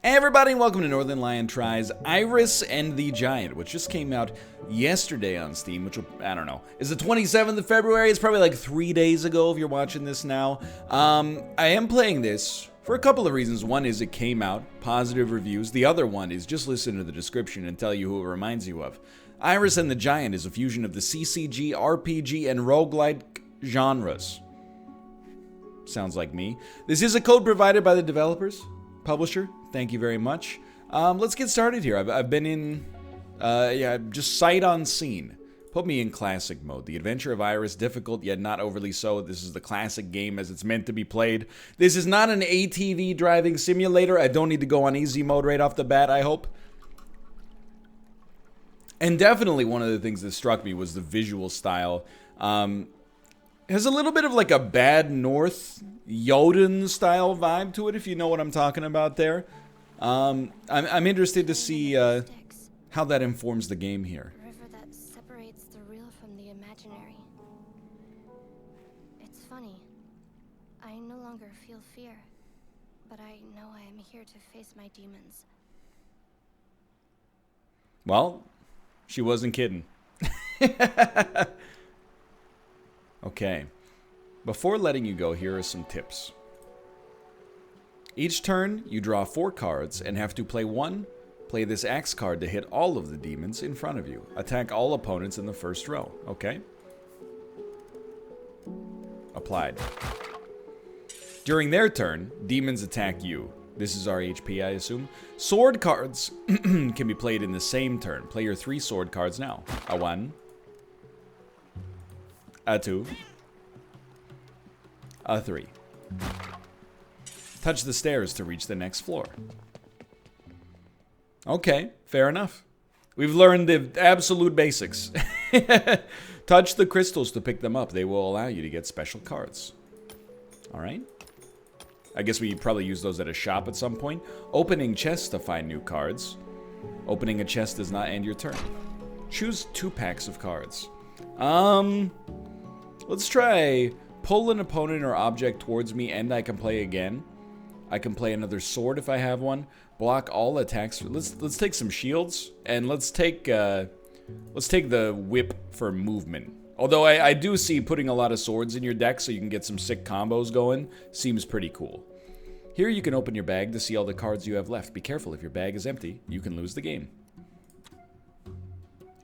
Hey everybody, and welcome to Northernlion Tries Iris and the Giant, which just came out yesterday on Steam, which, I don't know, is the 27th of February. It's probably like 3 days ago if you're watching this now. I am playing this for a couple of reasons. One is it came out, positive reviews. The other one is just listen to the description and tell you who it reminds you of. Iris and the Giant is a fusion of the CCG, RPG, and roguelike genres. Sounds like me. This is a code provided by the developers. Publisher, thank you very much. Let's get started here. I've been in, just sight unseen. Put me in classic mode. The Adventure of Iris, difficult yet not overly so. This is the classic game as it's meant to be played. This is not an ATV driving simulator. I don't need to go on easy mode right off the bat, I hope. And definitely one of the things that struck me was the visual style. Has a little bit of like a Bad North Jotun style vibe to it, if you know what I'm talking about there. I'm interested to see how that informs the game here. A river that separates the real from the imaginary. It's funny. I no longer feel fear, but I know I am here to face my demons. Well, she wasn't kidding. Okay. Before letting you go, here are some tips. Each turn, you draw 4 cards and have to play one. Play this axe card to hit all of the demons in front of you. Attack all opponents in the first row. Okay? Applied. During their turn, demons attack you. This is our HP, I assume. Sword cards can be played in the same turn. Play your 3 sword cards now. A 1. A 2. A 3. Touch the stairs to reach the next floor. Okay, fair enough. We've learned the absolute basics. Touch the crystals to pick them up. They will allow you to get special cards. Alright. I guess we probably use those at a shop at some point. Opening chests to find new cards. Opening a chest does not end your turn. Choose 2 packs of cards. Let's try pull an opponent or object towards me and I can play again. I can play another sword if I have one. Block all attacks. Let's take some shields and let's take the whip for movement. Although I do see putting a lot of swords in your deck so you can get some sick combos going seems pretty cool. Here you can open your bag to see all the cards you have left. Be careful, if your bag is empty, you can lose the game.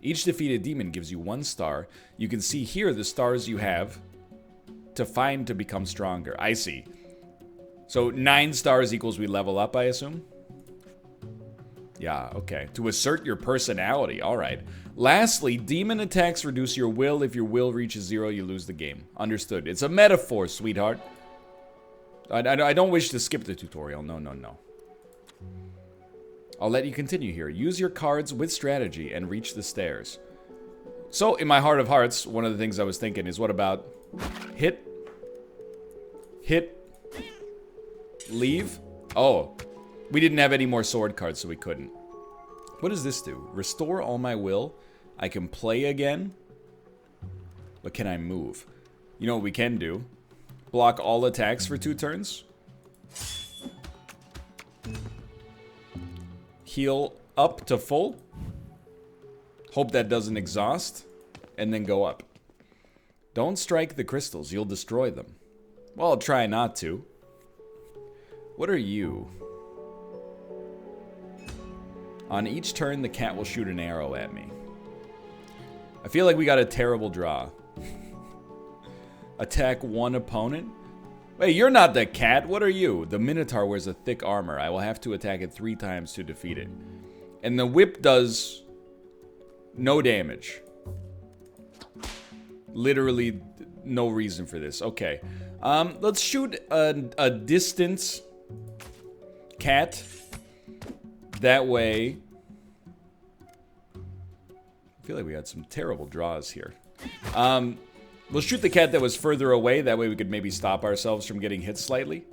Each defeated demon gives you 1 star. You can see here the stars you have to find to become stronger. I see. So 9 stars equals we level up, I assume? Yeah, okay. To assert your personality, alright. Lastly, demon attacks reduce your will. If your will reaches 0, you lose the game. Understood. It's a metaphor, sweetheart. I don't wish to skip the tutorial. No, no, no. I'll let you continue here. Use your cards with strategy and reach the stairs. So, in my heart of hearts, one of the things I was thinking is, what about hit, leave? Oh, we didn't have any more sword cards, so we couldn't. What does this do? Restore all my will. I can play again. But can I move? You know what we can do? Block all attacks for 2 turns. Heal up to full. Hope that doesn't exhaust. And then go up. Don't strike the crystals. You'll destroy them. Well, I'll try not to. What are you? On each turn, the cat will shoot an arrow at me. I feel like we got a terrible draw. Attack 1 opponent. Wait, you're not the cat. What are you? The Minotaur wears a thick armor. I will have to attack it 3 times to defeat it. And the whip does no damage. Literally no reason for this. Okay. Let's shoot a distance cat. That way. I feel like we had some terrible draws here. We'll shoot the cat that was further away. That way we could maybe stop ourselves from getting hit slightly.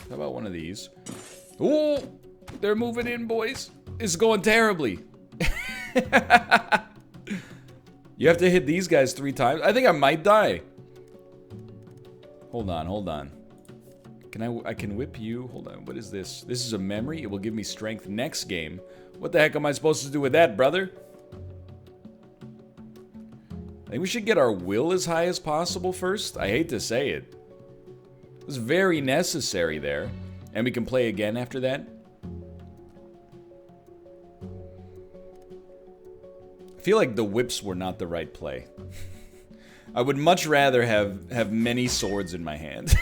How about one of these? Ooh, they're moving in, boys. It's going terribly. You have to hit these guys 3 times. I think I might die. Hold on, hold on. I can whip you. Hold on, what is this? This is a memory. It will give me strength next game. What the heck am I supposed to do with that, brother? I think we should get our will as high as possible first. I hate to say it. It was very necessary there. And we can play again after that. I feel like the whips were not the right play. I would much rather have many swords in my hand.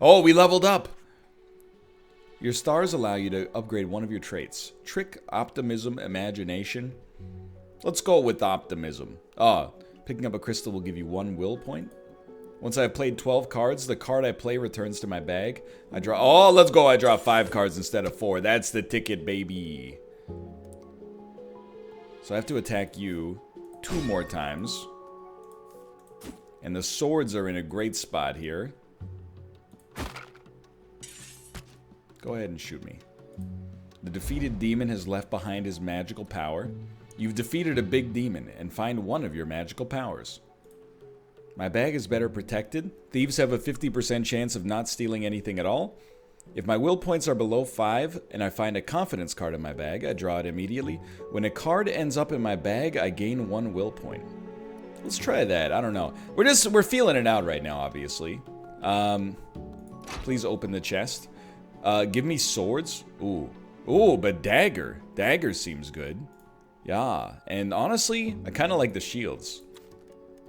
Oh, we leveled up. Your stars allow you to upgrade one of your traits. Trick, optimism, imagination. Let's go with optimism. Picking up a crystal will give you 1 will point. Once I've played 12 cards, the card I play returns to my bag. I draw... Oh, let's go. I draw 5 cards instead of 4. That's the ticket, baby. So I have to attack you 2 more times. And the swords are in a great spot here. Go ahead and shoot me. The defeated demon has left behind his magical power. You've defeated a big demon and find one of your magical powers. My bag is better protected. Thieves have a 50% chance of not stealing anything at all. If my will points are below 5 and I find a confidence card in my bag, I draw it immediately. When a card ends up in my bag, I gain 1 will point. Let's try that. I don't know. We're feeling it out right now, obviously. Please open the chest. Give me swords. Ooh, but dagger. Dagger seems good. Yeah. And honestly, I kind of like the shields.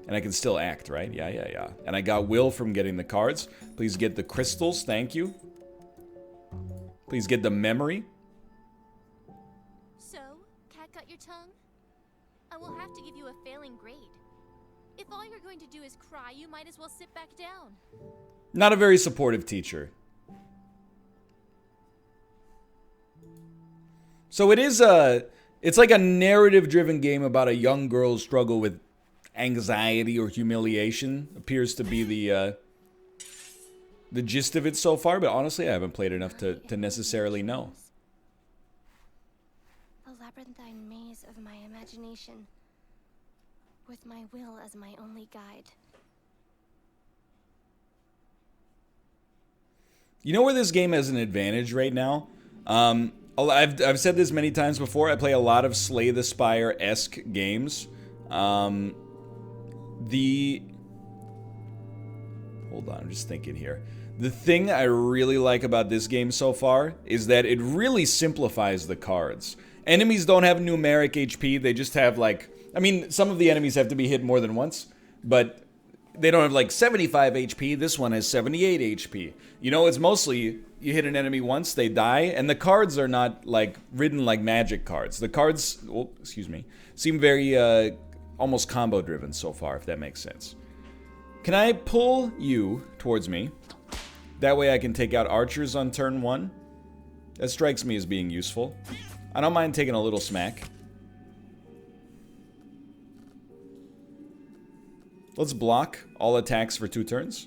And I can still act, right? Yeah. And I got will from getting the cards. Please get the crystals. Thank you. Please get the memory. So, cat got your tongue? I will have to give you a failing grade. If all you're going to do is cry, you might as well sit back down. Not a very supportive teacher. So it is it's like a narrative-driven game about a young girl's struggle with anxiety or humiliation. Appears to be the gist of it so far, but honestly, I haven't played enough to necessarily know. A labyrinthine maze of my imagination, with my will as my only guide. You know where this game has an advantage right now? I've said this many times before. I play a lot of Slay the Spire-esque games. Hold on, I'm just thinking here. The thing I really like about this game so far is that it really simplifies the cards. Enemies don't have numeric HP, they just have like... I mean, some of the enemies have to be hit more than once, but they don't have like 75 HP. This one has 78 HP. You know, it's mostly you hit an enemy once, they die, and the cards are not like written like magic cards. The cards, seem very almost combo driven so far, if that makes sense. Can I pull you towards me? That way I can take out archers on turn 1. That strikes me as being useful. I don't mind taking a little smack. Let's block all attacks for 2 turns.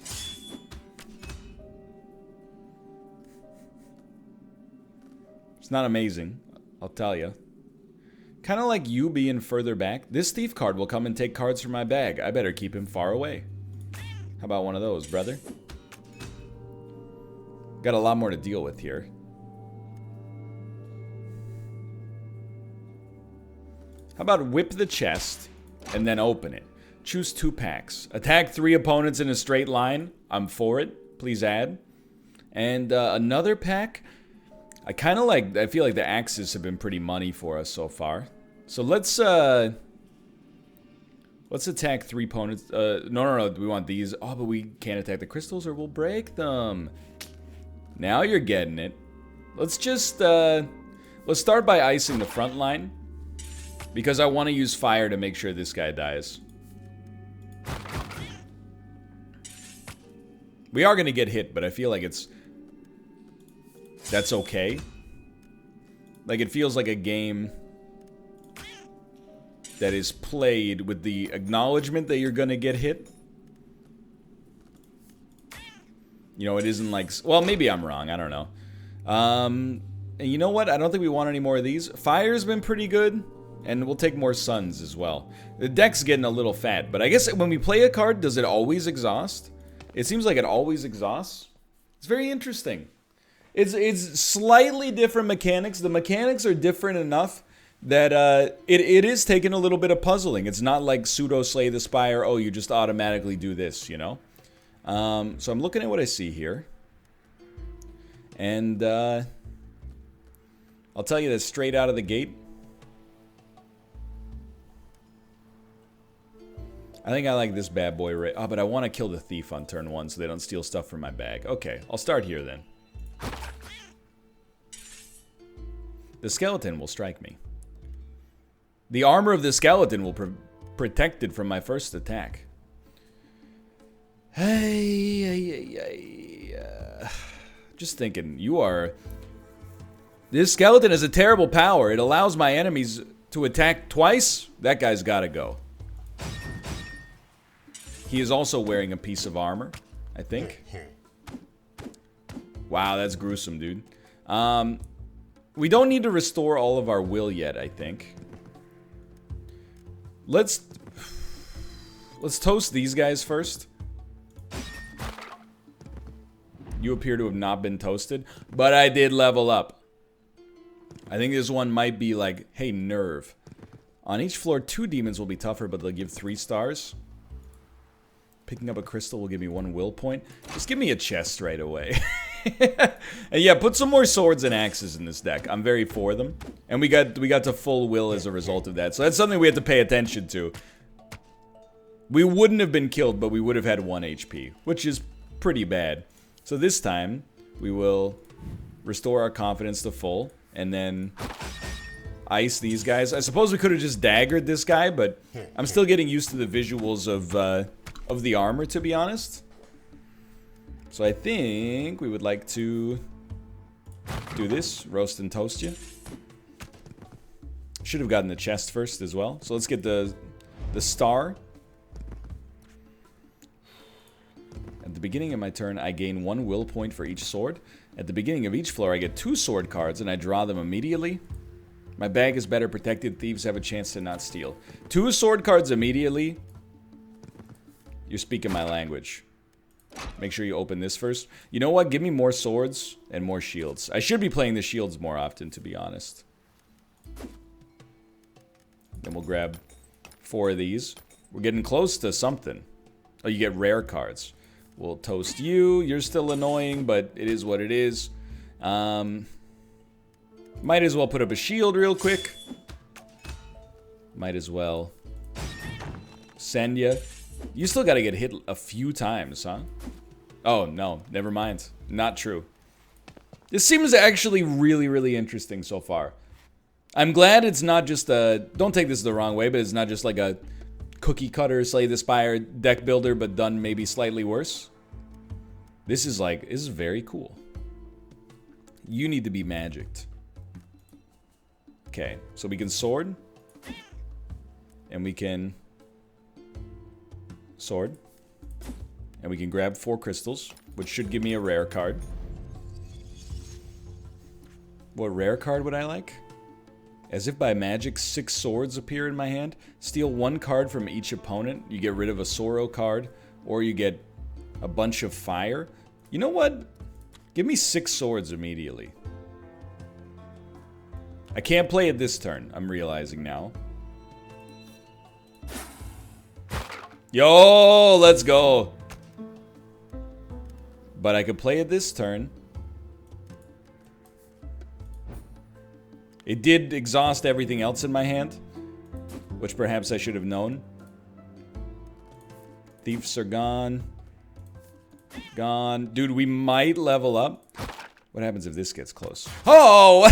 It's not amazing, I'll tell you. Kind of like you being further back. This thief card will come and take cards from my bag. I better keep him far away. How about one of those, brother? Got a lot more to deal with here. How about whip the chest and then open it? Choose 2 packs. Attack 3 opponents in a straight line. I'm for it. Please add. And another pack. I feel like the axes have been pretty money for us so far. So let's attack 3 opponents. No. We want these. Oh, but we can't attack the crystals or we'll break them. Now you're getting it. Let's just let's start by icing the front line, because I want to use fire to make sure this guy dies. We are going to get hit, but I feel like that's okay. Like, it feels like a game that is played with the acknowledgement that you're going to get hit. You know, it isn't like... Well, maybe I'm wrong. I don't know. And you know what? I don't think we want any more of these. Fire's been pretty good. And we'll take more suns as well. The deck's getting a little fat. But I guess when we play a card, does it always exhaust? It seems like it always exhausts. It's very interesting. It's slightly different mechanics. The mechanics are different enough that it is taking a little bit of puzzling. It's not like pseudo Slay the Spire. Oh, you just automatically do this, you know? So I'm looking at what I see here. And I'll tell you that straight out of the gate. I think I like this bad boy right. Oh, but I want to kill the thief on turn 1 so they don't steal stuff from my bag. Okay, I'll start here then. The skeleton will strike me. The armor of the skeleton will protect it from my first attack. Just thinking, this skeleton has a terrible power. It allows my enemies to attack twice. That guy's gotta go. He is also wearing a piece of armor, I think. Wow, that's gruesome, dude. We don't need to restore all of our will yet, I think. Let's toast these guys first. You appear to have not been toasted, but I did level up. I think this one might be like, hey, nerve. On each floor, 2 demons will be tougher, but they'll give 3 stars. Picking up a crystal will give me 1 will point. Just give me a chest right away. And yeah, put some more swords and axes in this deck. I'm very for them. And we got to full will as a result of that. So that's something we have to pay attention to. We wouldn't have been killed, but we would have had 1 HP, which is pretty bad. So this time, we will restore our confidence to full, and then ice these guys. I suppose we could have just daggered this guy, but I'm still getting used to the visuals of the armor, to be honest. So I think we would like to do this, roast and toast you. Should have gotten the chest first as well. So let's get the star. At the beginning of my turn, I gain 1 will point for each sword. At the beginning of each floor, I get 2 sword cards, and I draw them immediately. My bag is better protected. Thieves have a chance to not steal. 2 sword cards immediately. You're speaking my language. Make sure you open this first. You know what? Give me more swords and more shields. I should be playing the shields more often, to be honest. Then we'll grab 4 of these. We're getting close to something. Oh, you get rare cards. We'll toast you. You're still annoying, but it is what it is. Might as well put up a shield real quick. Might as well send you. You still gotta get hit a few times, huh? Oh, no. Never mind. Not true. This seems actually really, really interesting so far. I'm glad it's not just a... Don't take this the wrong way, but it's not just like a cookie cutter, Slay the Spire deck builder, but done maybe slightly worse. This is very cool. You need to be magicked. Okay, so we can sword. And we can... sword. And we can grab 4 crystals, which should give me a rare card. What rare card would I like? As if by magic, 6 swords appear in my hand. Steal 1 card from each opponent. You get rid of a Sorrow card, or you get a bunch of fire. You know what? Give me 6 swords immediately. I can't play it this turn, I'm realizing now. Yo, let's go. But I could play it this turn. It did exhaust everything else in my hand, which perhaps I should have known. Thieves are gone. Gone. Dude, we might level up. What happens if this gets close? Oh!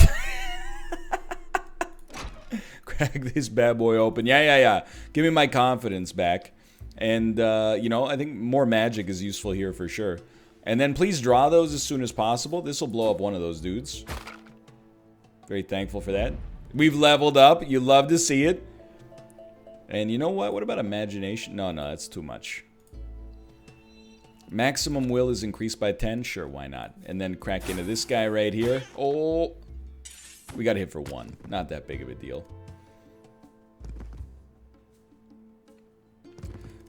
Crack this bad boy open. Yeah. Give me my confidence back. And, you know, I think more magic is useful here for sure. And then please draw those as soon as possible. This will blow up one of those dudes. Very thankful for that. We've leveled up. You love to see it. And you know what? What about imagination? No, that's too much. Maximum will is increased by 10. Sure, why not? And then crack into this guy right here. Oh. We got to hit for 1. Not that big of a deal.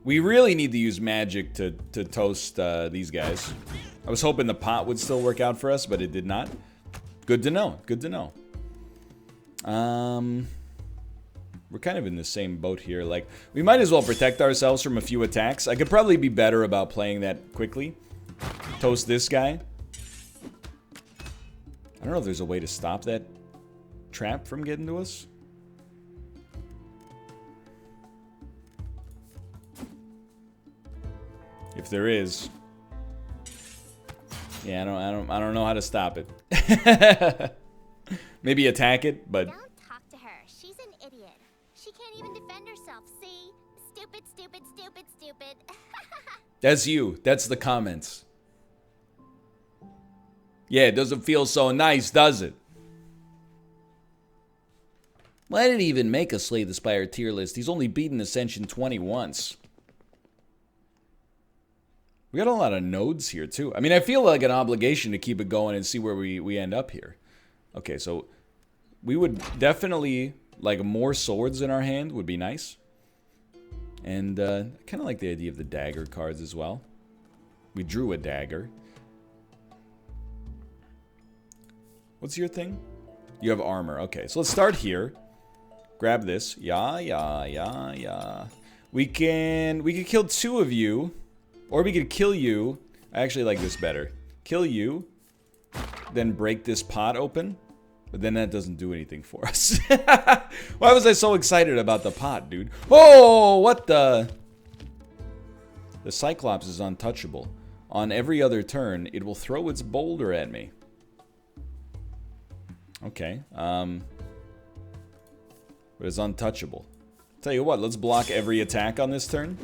We really need to use magic to toast these guys. I was hoping the pot would still work out for us, but it did not. Good to know. Good to know. We're kind of in the same boat here. Like, we might as well protect ourselves from a few attacks. I could probably be better about playing that quickly. Toast this guy. I don't know if there's a way to stop that trap from getting to us. If there is, yeah, I don't know how to stop it. Maybe attack it, but Don't talk to her. She's an idiot. She can't even defend herself. See? Stupid, stupid, stupid, stupid. That's you. That's the comments. Yeah, it doesn't feel so nice, does it? Why did he even make a Slay the Spire tier list? He's only beaten Ascension 20 once. We got a lot of nodes here, too. I mean, I feel like an obligation to keep it going and see where we end up here. Okay, so we would definitely, like, more swords in our hand would be nice. And I kind of like the idea of the dagger cards as well. We drew a dagger. What's your thing? You have armor. Okay, so let's start here. Grab this. Yeah. We could kill 2 of you. Or we could kill you. I actually like this better. Kill you. Then break this pot open. But then that doesn't do anything for us. Why was I so excited about the pot, dude? Oh, what the? The Cyclops is untouchable. On every other turn, it will throw its boulder at me. Okay. But it's untouchable. Tell you what, let's block every attack on this turn.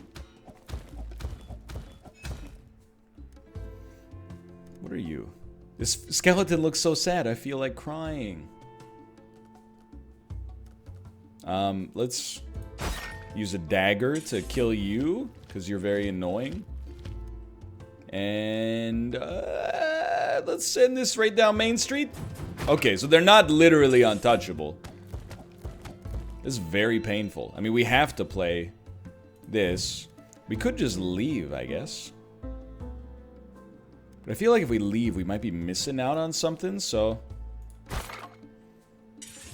What are you? This skeleton looks so sad. I feel like crying. Let's use a dagger to kill you, because you're very annoying. And let's send this right down Main Street. Okay, so they're not literally untouchable. This is very painful. I mean, we have to play this. We could just leave, I guess. But I feel like if we leave, we might be missing out on something, so...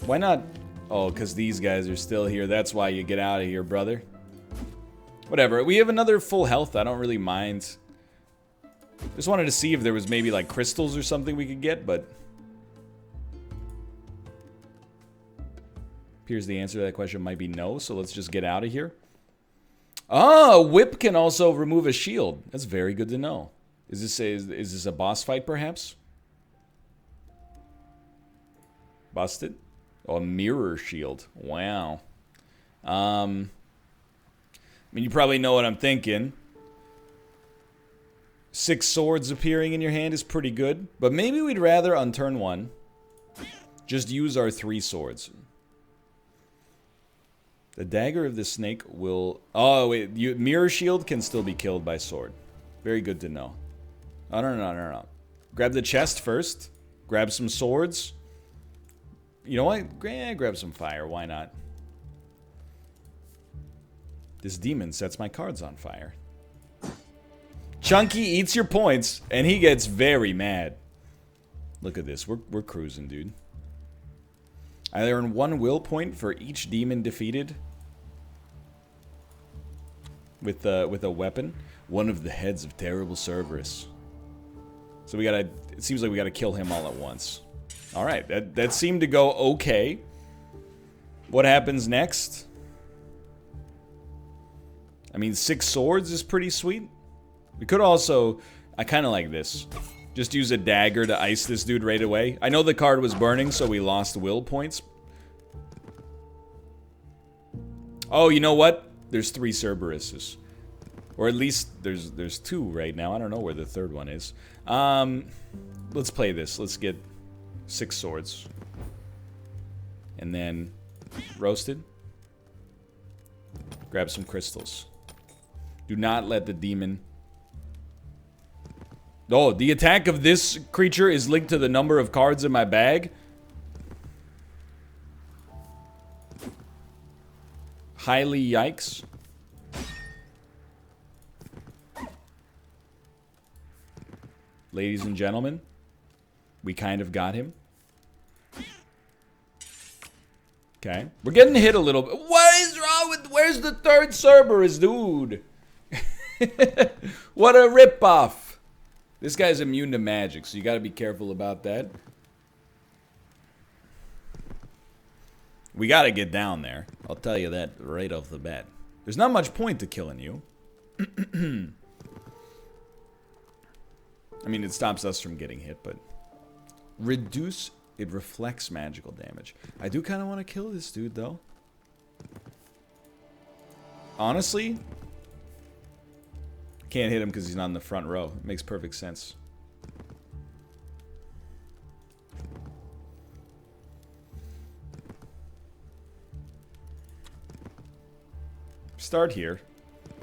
Why not... Oh, because these guys are still here. That's why you get out of here, brother. Whatever. We have another full health. I don't really mind. Just wanted to see if there was maybe, like, crystals or something we could get, but... Appears the answer to that question might be no, so let's just get out of here. Oh, whip can also remove a shield. That's very good to know. Is this a boss fight, perhaps? Busted? Oh, a mirror shield. Wow. I mean, you probably know what I'm thinking. 6 swords appearing in your hand is pretty good. But maybe we'd rather, on turn 1, just use our 3 swords. The dagger of the snake will... Oh, wait. Mirror shield can still be killed by sword. Very good to know. Oh, no. Grab the chest first. Grab some swords. You know what? Grab some fire. Why not? This demon sets my cards on fire. Chunky eats your points, and he gets very mad. Look at this. We're cruising, dude. I earn 1 will point for each demon defeated. With a weapon. One of the heads of terrible Cerberus. So we gotta... It seems like we gotta kill him all at once. Alright, that seemed to go okay. What happens next? I mean, 6 swords is pretty sweet. We could also... I kind of like this. Just use a dagger to ice this dude right away. I know the card was burning, so we lost will points. Oh, you know what? There's 3 Cerberuses. Or at least there's 2 right now. I don't know where the 3rd one is. Let's play this. Let's get 6 swords. And then roasted. Grab some crystals. Do not let the demon... Oh, the attack of this creature is linked to the number of cards in my bag. Highly yikes. Ladies and gentlemen, we kind of got him. Okay. We're getting hit a little bit. What is wrong with... Where's the third Cerberus, dude? What a ripoff. This guy's immune to magic, so you gotta be careful about that. We gotta get down there. I'll tell you that right off the bat. There's not much point to killing you. I mean, it stops us from getting hit, but... Reduce... It reflects magical damage. I do kind of want to kill this dude, though. Honestly... Can't hit him because he's not in the front row. It makes perfect sense. Start here.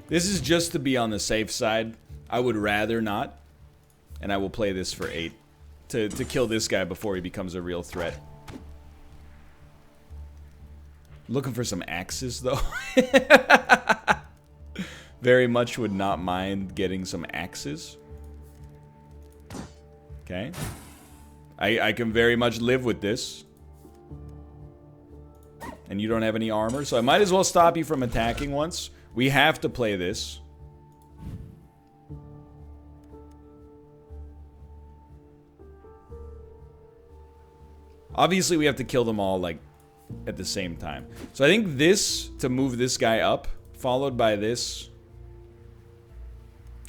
This is just to be on the safe side. I would rather not. And I will play this for 8. To kill this guy before he becomes a real threat. Looking for some axes, though. Very much would not mind getting some axes. Okay. I can very much live with this. And you don't have any armor, so I might as well stop you from attacking once. We have to play this. Obviously, we have to kill them all, like, at the same time. So I think this, to move this guy up, followed by this.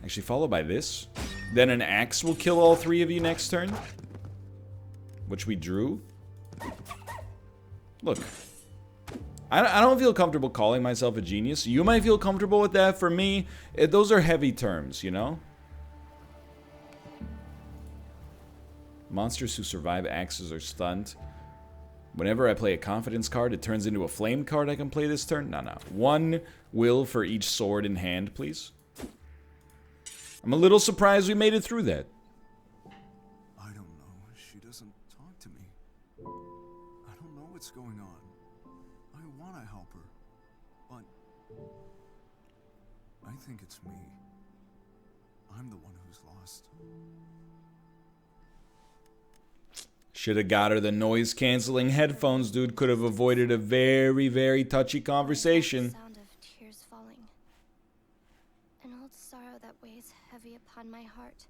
Actually, followed by this. Then an axe will kill all 3 of you next turn. Which we drew. Look. I don't feel comfortable calling myself a genius. You might feel comfortable with that. For me, those are heavy terms, you know? Monsters who survive axes are stunned. Whenever I play a confidence card, it turns into a flame card I can play this turn. No. 1 will for each sword in hand, please. I'm a little surprised we made it through that. I don't know. She doesn't talk to me. I don't know what's going on. I want to help her. But I think it's me. I'm the one who's lost. Should have got her the noise-canceling headphones, dude. Could have avoided a very, very touchy conversation. Sound of tears falling. An old sorrow that weighs heavy upon my heart.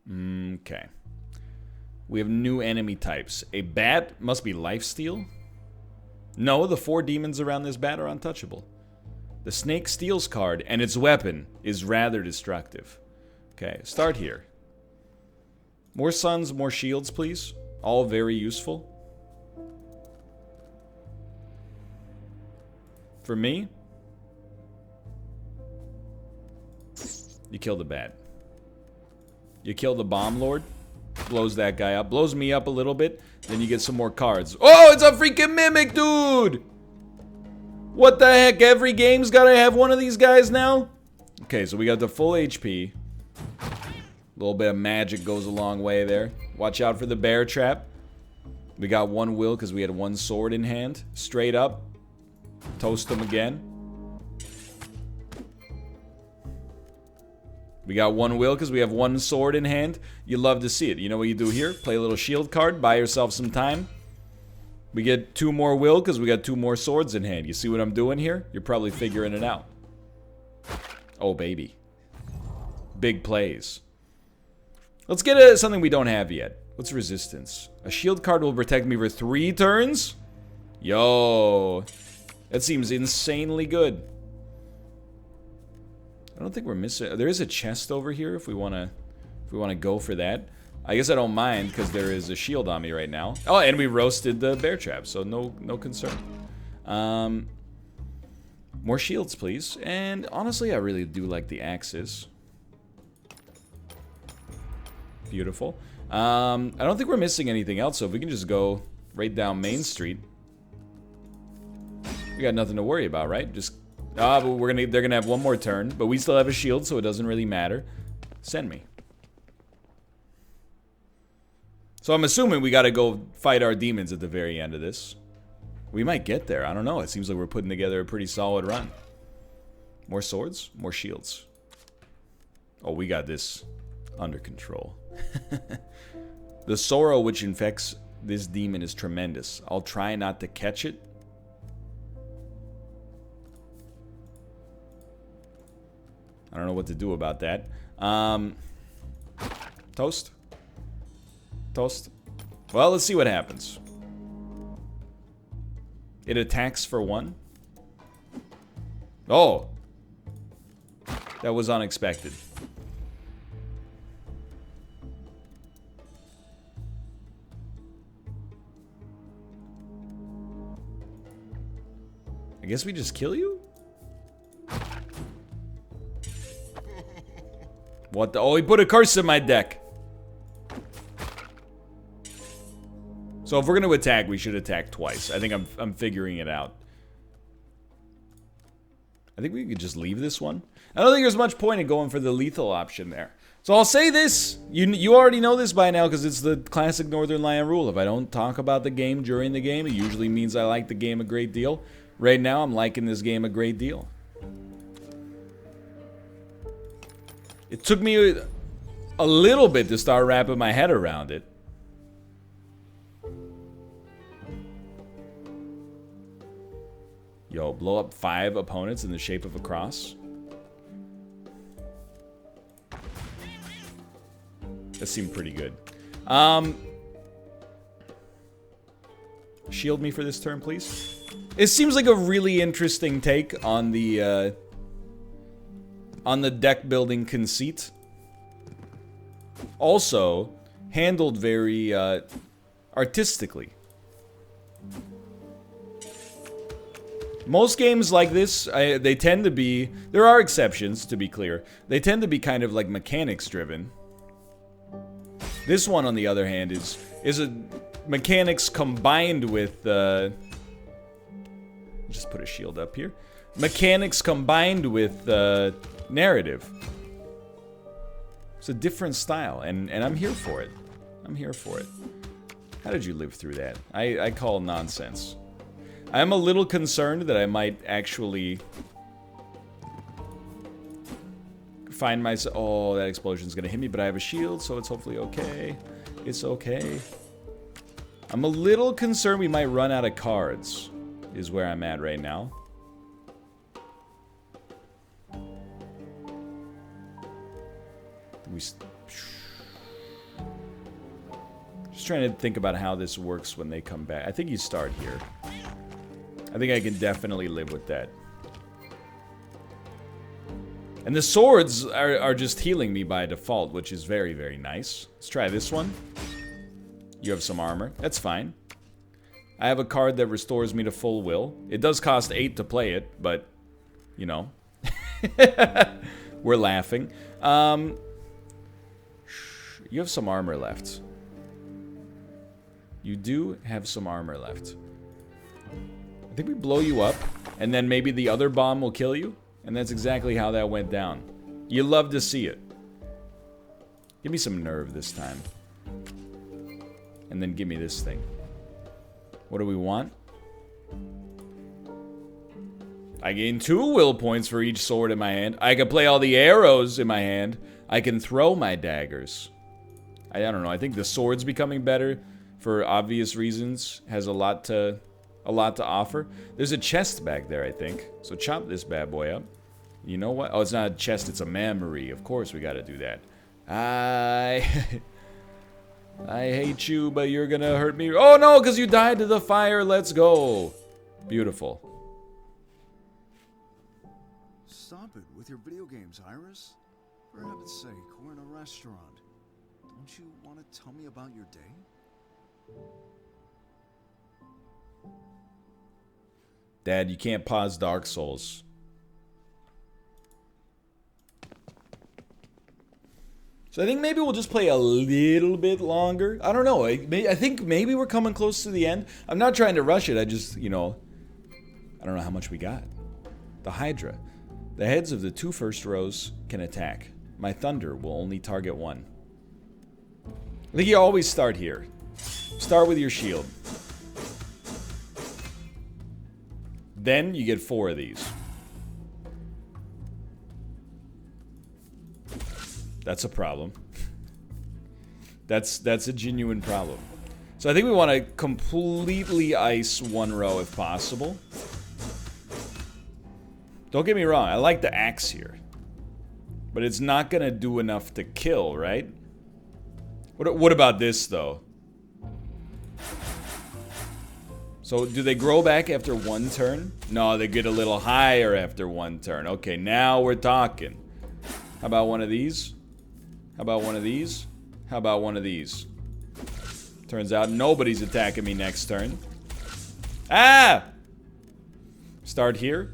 Okay. We have new enemy types. A bat must be lifesteal. No, the 4 demons around this bat are untouchable. The snake steals card, and its weapon is rather destructive. Okay, start here. More suns, more shields, please. All very useful. For me, you kill the bat. You kill the bomb lord. Blows that guy up. Blows me up a little bit. Then you get some more cards. Oh, it's a freaking mimic, dude! What the heck? Every game's gotta have one of these guys now? Okay, so we got the full HP. A little bit of magic goes a long way there. Watch out for the bear trap. We got 1 will because we had 1 sword in hand. Straight up. Toast them again. We got 1 will because we have 1 sword in hand. You love to see it. You know what you do here? Play a little shield card. Buy yourself some time. We get 2 more will because we got 2 more swords in hand. You see what I'm doing here? You're probably figuring it out. Oh, baby. Big plays. Let's get something we don't have yet. What's resistance? A shield card will protect me for 3 turns? Yo. That seems insanely good. I don't think we're missing... There is a chest over here if we want to go for that. I guess I don't mind because there is a shield on me right now. Oh, and we roasted the bear trap, so no concern. More shields, please. And honestly, I really do like the axes. Beautiful. I don't think we're missing anything else, so if we can just go right down Main Street. We got nothing to worry about, right? Just... but they're gonna have 1 more turn, but we still have a shield, so it doesn't really matter. Send me. So I'm assuming we gotta go fight our demons at the very end of this. We might get there, I don't know. It seems like we're putting together a pretty solid run. More swords, more shields. Oh, we got this under control. The sorrow which infects this demon is tremendous. I'll try not to catch it. I don't know what to do about that. Toast? Toast? Well, let's see what happens. It attacks for 1. Oh! That was unexpected. I guess we just kill you? What the? Oh, he put a curse in my deck. So if we're gonna attack, we should attack twice. I think I'm figuring it out. I think we could just leave this one. I don't think there's much point in going for the lethal option there. So I'll say this. You already know this by now because it's the classic Northernlion rule. If I don't talk about the game during the game, it usually means I like the game a great deal. Right now, I'm liking this game a great deal. It took me a little bit to start wrapping my head around it. Yo, blow up 5 opponents in the shape of a cross. That seemed pretty good. Shield me for this turn, please. It seems like a really interesting take on the deck building conceit. Also, handled very artistically. Most games like this, they tend to be... There are exceptions, to be clear. They tend to be kind of like mechanics driven. This one, on the other hand, is a mechanics combined with... just put a shield up here. Mechanics combined with narrative. It's a different style, and I'm here for it. I'm here for it. How did you live through that? I call nonsense. I'm a little concerned that I might actually find myself... Oh, that explosion's gonna hit me, but I have a shield, so it's hopefully okay. It's okay. I'm a little concerned we might run out of cards, is where I'm at right now. Just trying to think about how this works when they come back. I think you start here. I think I can definitely live with that. And the swords are just healing me by default, which is very, very nice. Let's try this one. You have some armor. That's fine. I have a card that restores me to full will. It does cost 8 to play it, but, you know. We're laughing. You have some armor left. You do have some armor left. I think we blow you up, and then maybe the other bomb will kill you. And that's exactly how that went down. You love to see it. Give me some nerve this time. And then give me this thing. What do we want? I gain 2 will points for each sword in my hand. I can play all the arrows in my hand. I can throw my daggers. I don't know. I think the sword's becoming better for obvious reasons. Has a lot to offer. There's a chest back there, I think. So chop this bad boy up. You know what? Oh, it's not a chest, it's a memory. Of course we gotta do that. I hate you, but you're gonna hurt me. Oh no, because you died to the fire. Let's go. Beautiful. Stop it with your video games, Iris. For heaven's sake, we're in a restaurant. Don't you want to tell me about your day? Dad, you can't pause Dark Souls. So I think maybe we'll just play a little bit longer. I don't know. I think maybe we're coming close to the end. I'm not trying to rush it. I just, you know, I don't know how much we got. The Hydra. The heads of the 2 first rows can attack. My thunder will only target 1. I think you always start here. Start with your shield. Then you get 4 of these. That's a problem. That's a genuine problem. So I think we want to completely ice one row if possible. Don't get me wrong, I like the axe here. But it's not gonna do enough to kill, right? What about this, though? So, do they grow back after one turn? No, they get a little higher after one turn. Okay, now we're talking. How about one of these? How about one of these? How about one of these? Turns out nobody's attacking me next turn. Ah! Start here.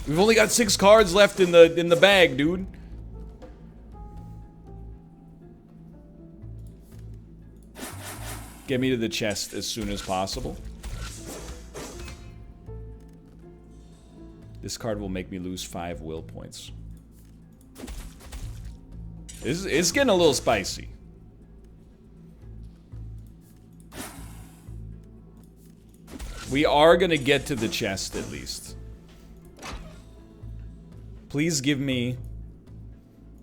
We've only got 6 cards left in the bag, dude. Get me to the chest as soon as possible. This card will make me lose 5 will points. It's getting a little spicy. We are gonna get to the chest at least. Please give me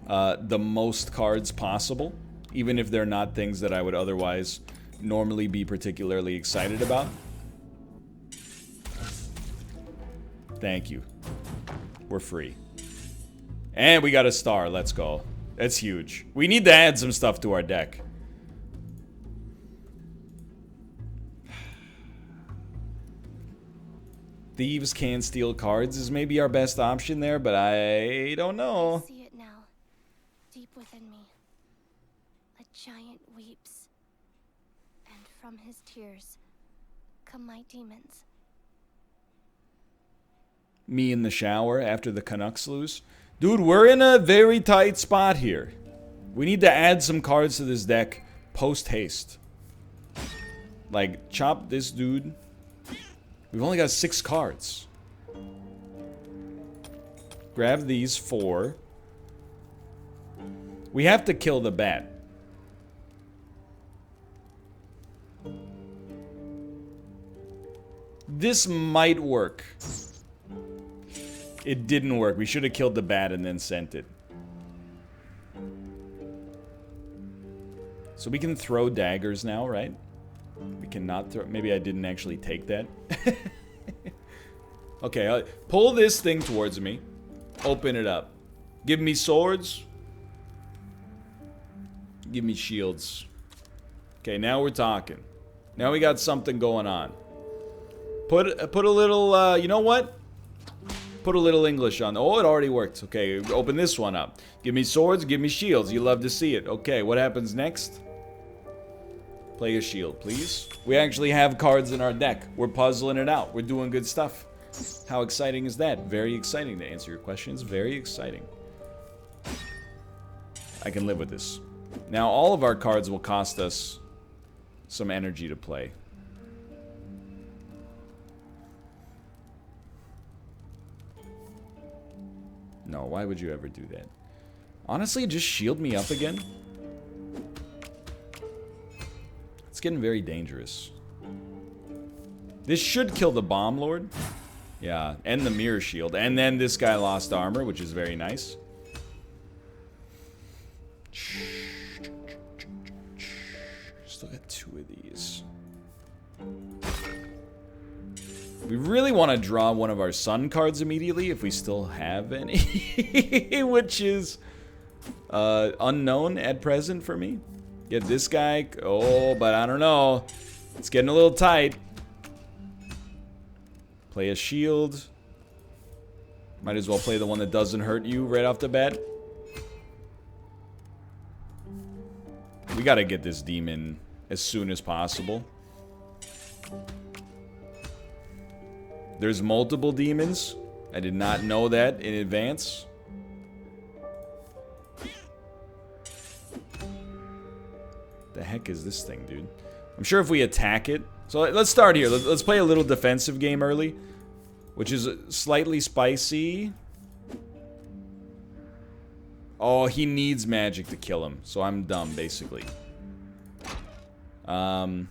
the most cards possible, even if they're not things that I would otherwise normally be particularly excited about. Thank you. We're free. And we got a star. Let's go. That's huge. We need to add some stuff to our deck. Thieves Can't Steal Cards is maybe our best option there, but I don't know. I see it now, deep within me. A giant weeps, and from his tears come my demons. Me in the shower after the Canucks lose. Dude, we're in a very tight spot here. We need to add some cards to this deck post-haste. Like, chop this dude. We've only got 6 cards. Grab these 4. We have to kill the bat. This might work. It didn't work. We should have killed the bat and then sent it. So we can throw daggers now, right? We cannot throw... Maybe I didn't actually take that. Okay, pull this thing towards me. Open it up. Give me swords. Give me shields. Okay, now we're talking. Now we got something going on. Put a little, you know what? Put a little English on. Oh, it already worked. Okay, open this one up. Give me swords, give me shields. You love to see it. Okay, what happens next? Play a shield, please. We actually have cards in our deck. We're puzzling it out. We're doing good stuff. How exciting is that? Very exciting, to answer your questions. Very exciting. I can live with this. Now, all of our cards will cost us some energy to play. No, why would you ever do that? Honestly, just shield me up again. It's getting very dangerous. This should kill the Bomb Lord. Yeah, and the Mirror Shield. And then this guy lost armor, which is very nice. Still got 2 of these. We really want to draw one of our sun cards immediately, if we still have any. Which is unknown at present for me. Get this guy. Oh, but I don't know. It's getting a little tight. Play a shield. Might as well play the one that doesn't hurt you right off the bat. We gotta get this demon as soon as possible. There's multiple demons. I did not know that in advance. The heck is this thing, dude? I'm sure if we attack it... So let's start here. Let's play a little defensive game early. Which is slightly spicy. Oh, he needs magic to kill him. So I'm dumb, basically. I'll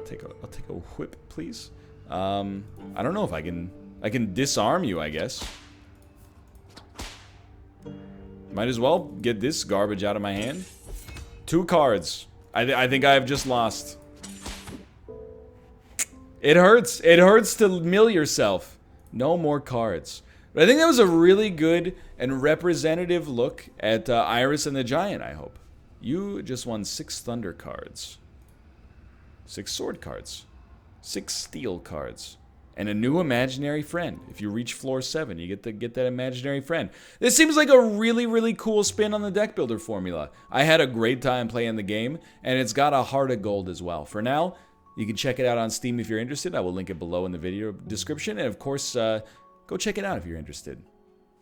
take a whip, please. I don't know if I can disarm you, I guess. Might as well get this garbage out of my hand. 2 cards. I think I've just lost. It hurts. It hurts to mill yourself. No more cards. But I think that was a really good and representative look at Iris and the Giant, I hope. You just won 6 Thunder cards. 6 Sword cards. 6 Steel cards. And a new imaginary friend. If you reach floor 7, you get that imaginary friend. This seems like a really, really cool spin on the deck builder formula. I had a great time playing the game, and it's got a heart of gold as well. For now, you can check it out on Steam if you're interested. I will link it below in the video description. And of course, go check it out if you're interested.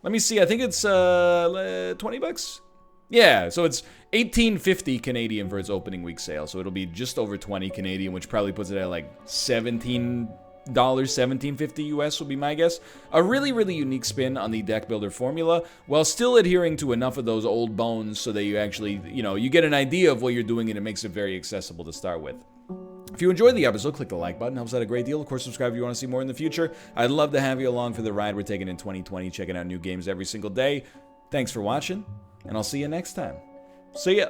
Let me see, I think it's 20 bucks? Yeah, so it's $18.50 Canadian for its opening week sale. So it'll be just over 20 Canadian, which probably puts it at like $17, $17.50 US would be my guess. A really, really unique spin on the deck builder formula, while still adhering to enough of those old bones so that you actually, you get an idea of what you're doing, and it makes it very accessible to start with. If you enjoyed the episode, click the like button. Helps out a great deal. Of course, subscribe if you want to see more in the future. I'd love to have you along for the ride we're taking in 2020, checking out new games every single day. Thanks for watching, and I'll see you next time. See ya!